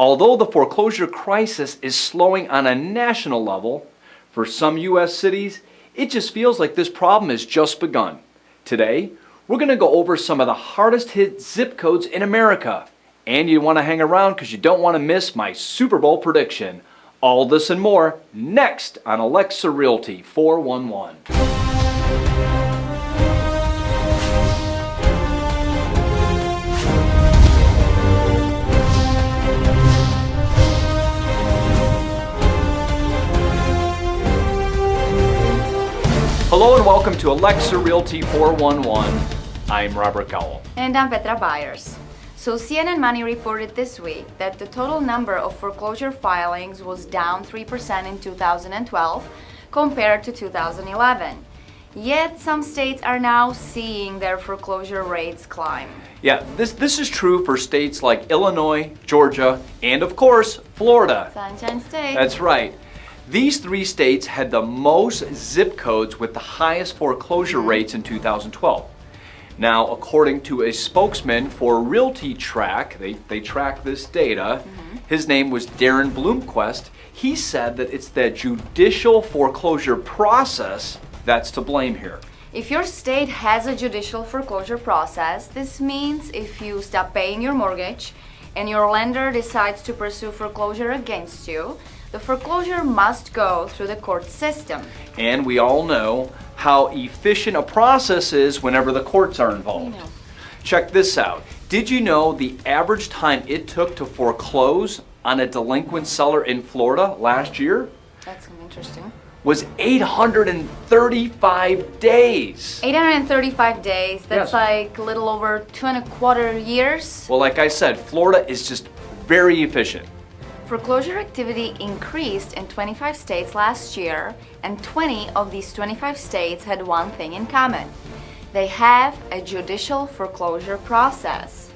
Although the foreclosure crisis is slowing on a national level, for some U.S. cities, it just feels like this problem has just begun. Today, we're going to go over some of the hardest hit zip codes in America. And you want to hang around because you don't want to miss my Super Bowl prediction. All this and more next on Alexa Realty 411. Hello and welcome to Alexa Realty 411. I'm Robert Gowell. And I'm Petra Byers. So CNN Money reported this week that the total number of foreclosure filings was down 3% in 2012 compared to 2011. Yet some states are now seeing their foreclosure rates climb. Yeah, this is true for states like Illinois, Georgia, and of course, Florida. Sunshine State. That's right. These three states had the most zip codes with the highest foreclosure rates in 2012. Now, according to a spokesman for RealtyTrack, they track this data, his name was Darren Bloomquist. He said that it's the judicial foreclosure process that's to blame here. If your state has a judicial foreclosure process, this means if you stop paying your mortgage and your lender decides to pursue foreclosure against you, the foreclosure must go through the court system. And we all know how efficient a process is whenever the courts are involved. Check this out. Did you know the average time it took to foreclose on a delinquent seller in Florida last year That's interesting. was 835 days. 835 days, that's Yes. like a little over 2.25 years. Well, like I said, Florida is just very efficient. Foreclosure activity increased in 25 states last year, and 20 of these 25 states had one thing in common. They have a judicial foreclosure process.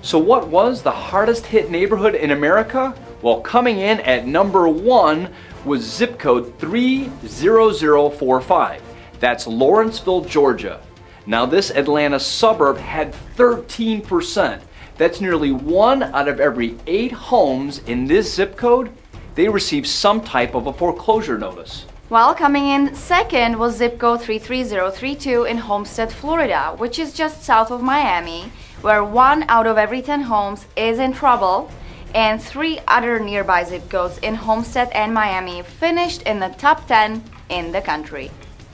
So what was the hardest hit neighborhood in America? Well, coming in at number 1 was zip code 30045. That's Lawrenceville, Georgia. Now this Atlanta suburb had 13%. That's nearly 1 out of every 8 homes in this zip code, they received some type of a foreclosure notice. While coming in second was zip code 33032 in Homestead, Florida, which is just south of Miami, where 1 out of every 10 homes is in trouble, and 3 other nearby zip codes in Homestead and Miami finished in the top 10 in the country.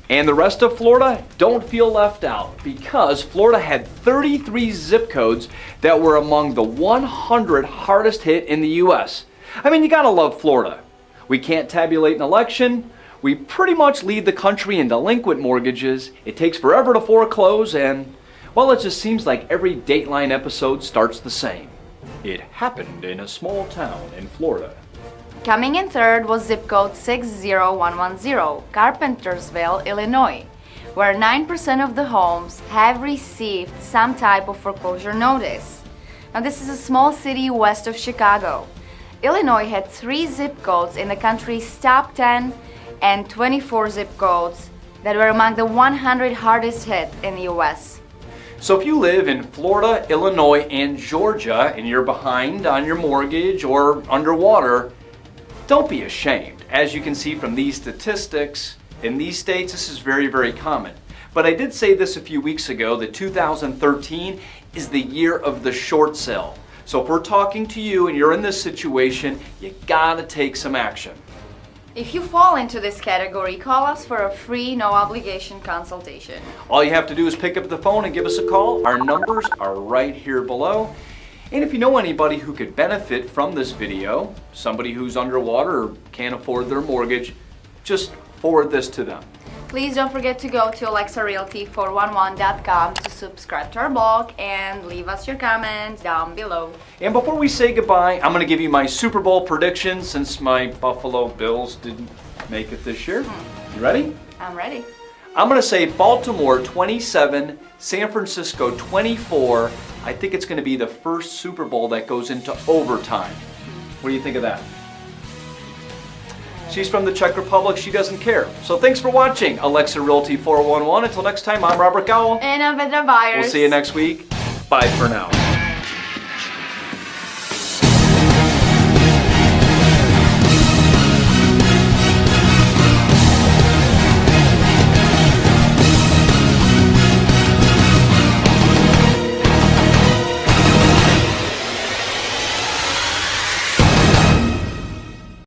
And the rest of Florida, don't feel left out because Florida had 33 zip codes that were among the 100 hardest hit in the U.S. I mean, you gotta love Florida. We can't tabulate an election. We pretty much lead the country in delinquent mortgages. It takes forever to foreclose and, well, it just seems like every Dateline episode starts the same. It happened in a small town in Florida. Coming in third was zip code 60110, Carpentersville, Illinois, where 9% of the homes have received some type of foreclosure notice. Now this is a small city west of Chicago. Illinois had 3 zip codes in the country's top 10 and 24 zip codes that were among the 100 hardest hit in the US. So if you live in Florida, Illinois, and Georgia and you're behind on your mortgage or underwater, don't be ashamed. As you can see from these statistics, in these states, this is very, very common. But I did say this a few weeks ago that 2013 is the year of the short sale. So if we're talking to you and you're in this situation, you gotta take some action. If you fall into this category, call us for a free, no obligation consultation. All you have to do is pick up the phone and give us a call. Our numbers are right here below. And if you know anybody who could benefit from this video, somebody who's underwater or can't afford their mortgage, just forward this to them. Please don't forget to go to AlexaRealty411.com to subscribe to our blog and leave us your comments down below. And before we say goodbye, I'm going to give you my Super Bowl prediction since my Buffalo Bills didn't make it this year. You ready? I'm ready. I'm going to say Baltimore 27, San Francisco 24. I think it's going to be the first Super Bowl that goes into overtime. What do you think of that? She's from the Czech Republic. She doesn't care. So thanks for watching Alexa Realty 411. Until next time, I'm Robert Gowell. And I'm Petra Byers. We'll see you next week. Bye for now.